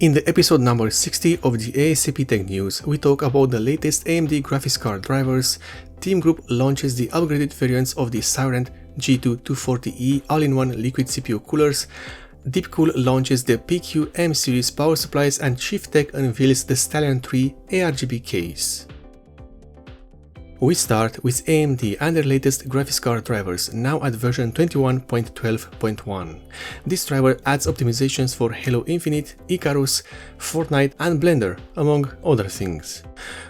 In the episode number 60 of the A.S.A.P Tech News, we talk about the latest AMD graphics card drivers. Teamgroup launches the upgraded variants of the SIREN GD240E all-in-one liquid CPU coolers. DeepCool launches the PQ M series power supplies, and Chieftec unveils the Stallion 3 ARGB case. We start with AMD and their latest graphics card drivers, now at version 21.12.1. This driver adds optimizations for Halo Infinite, Icarus, Fortnite and Blender, among other things.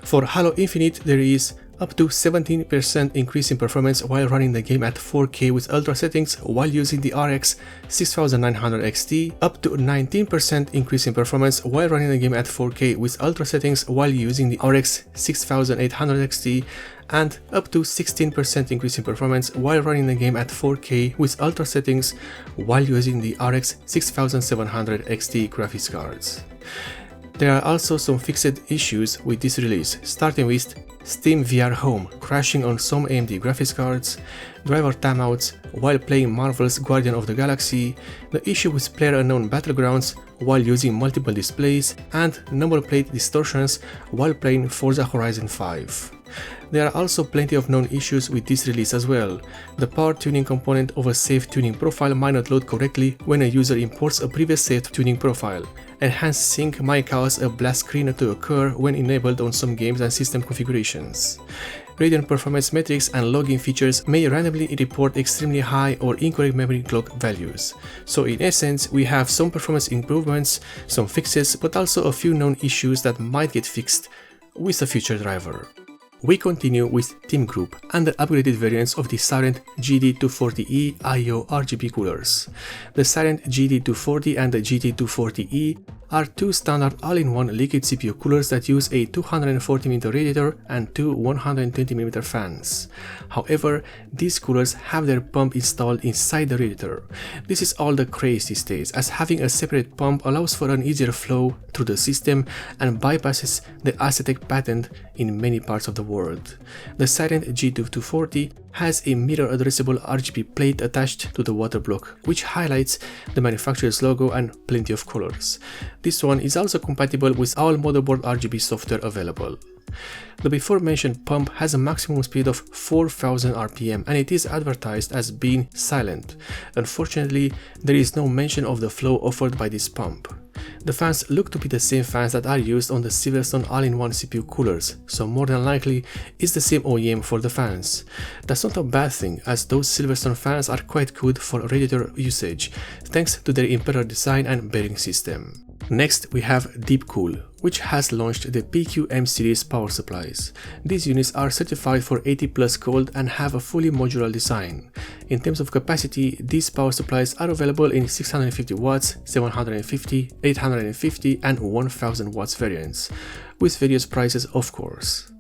For Halo Infinite there is up to 17% increase in performance while running the game at 4K with ultra settings while using the RX 6900 XT, up to 19% increase in performance while running the game at 4K with ultra settings while using the RX 6800 XT, and up to 16% increase in performance while running the game at 4K with ultra settings while using the RX 6700 XT graphics cards. There are also some fixed issues with this release, starting with Steam VR Home crashing on some AMD graphics cards, driver timeouts while playing Marvel's Guardian of the Galaxy, the issue with PlayerUnknown Battlegrounds while using multiple displays, and number plate distortions while playing Forza Horizon 5. There are also plenty of known issues with this release as well. The power tuning component of a saved tuning profile might not load correctly when a user imports a previous saved tuning profile. Enhanced sync might cause a blast screen to occur when enabled on some games and system configurations. Radeon performance metrics and logging features may randomly report extremely high or incorrect memory clock values. So in essence, we have some performance improvements, some fixes, but also a few known issues that might get fixed with a future driver. We continue with Teamgroup and the upgraded variants of the SIREN GD240E I/O RGB coolers. The SIREN GD240 and the GD240E are two standard all-in-one liquid CPU coolers that use a 240mm radiator and two 120mm fans. However, these coolers have their pump installed inside the radiator. This is all the craze these days, as having a separate pump allows for an easier flow through the system and bypasses the A.S.A.P patent in many parts of the world. The SIREN GD240 has a mirror addressable RGB plate attached to the water block, which highlights the manufacturer's logo and plenty of colors. This one is also compatible with all motherboard RGB software available. The before mentioned pump has a maximum speed of 4000 RPM and it is advertised as being silent. Unfortunately, there is no mention of the flow offered by this pump. The fans look to be the same fans that are used on the Silverstone all-in-one CPU coolers, so more than likely it's the same OEM for the fans. That's not a bad thing, as those Silverstone fans are quite good for radiator usage, thanks to their impeller design and bearing system. Next we have DeepCool, which has launched the PQ M series power supplies. These units are certified for 80+ cold and have a fully modular design. In terms of capacity, these power supplies are available in 650 watts, 750, 850 and 1000 watts variants, with various prices of course.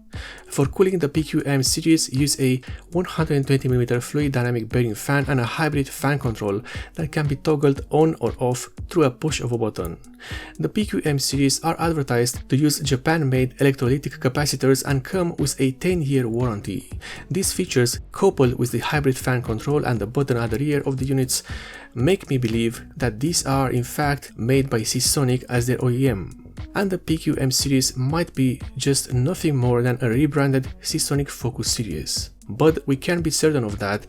For cooling, the PQ-M series use a 120mm fluid dynamic bearing fan and a hybrid fan control that can be toggled on or off through a push of a button. The PQ-M series are advertised to use Japan-made electrolytic capacitors and come with a 10-year warranty. These features, coupled with the hybrid fan control and the button at the rear of the units, make me believe that these are in fact made by Seasonic as their OEM. And the PQ-M series might be just nothing more than a rebranded Seasonic Focus series. But we can't be certain of that,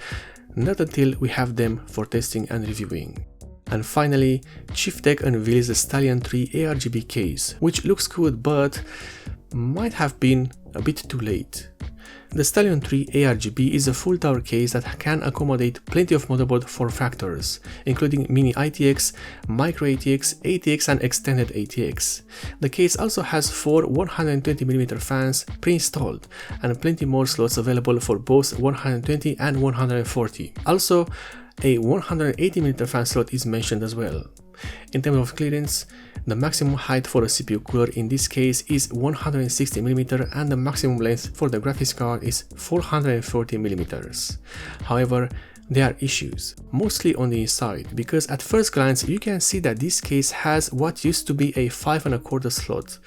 not until we have them for testing and reviewing. And finally, Chieftec unveils the Stallion 3 ARGB case, which looks good but might have been a bit too late. The Stallion 3 ARGB is a full tower case that can accommodate plenty of motherboard form factors, including mini ITX, micro ATX, ATX and extended ATX. The case also has four 120mm fans pre-installed and plenty more slots available for both 120 and 140. Also, a 180mm fan slot is mentioned as well. In terms of clearance, the maximum height for a CPU cooler in this case is 160mm and the maximum length for the graphics card is 440mm. However, there are issues, mostly on the inside, because at first glance you can see that this case has what used to be a 5¼ slot.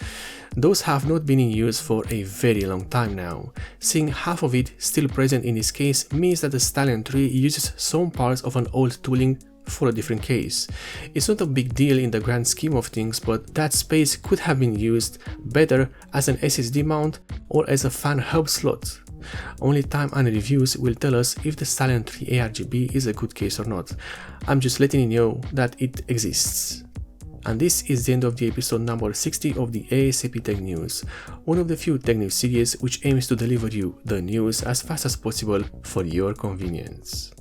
Those have not been in use for a very long time now. Seeing half of it still present in this case means that the Stallion 3 uses some parts of an old tooling for a different case. It's not a big deal in the grand scheme of things, but that space could have been used better as an SSD mount or as a fan hub slot. Only time and reviews will tell us if the Stallion 3 ARGB is a good case or not. I'm just letting you know that it exists. And this is the end of the episode number 60 of the A.S.A.P Tech News, one of the few tech news series which aims to deliver you the news as fast as possible for your convenience.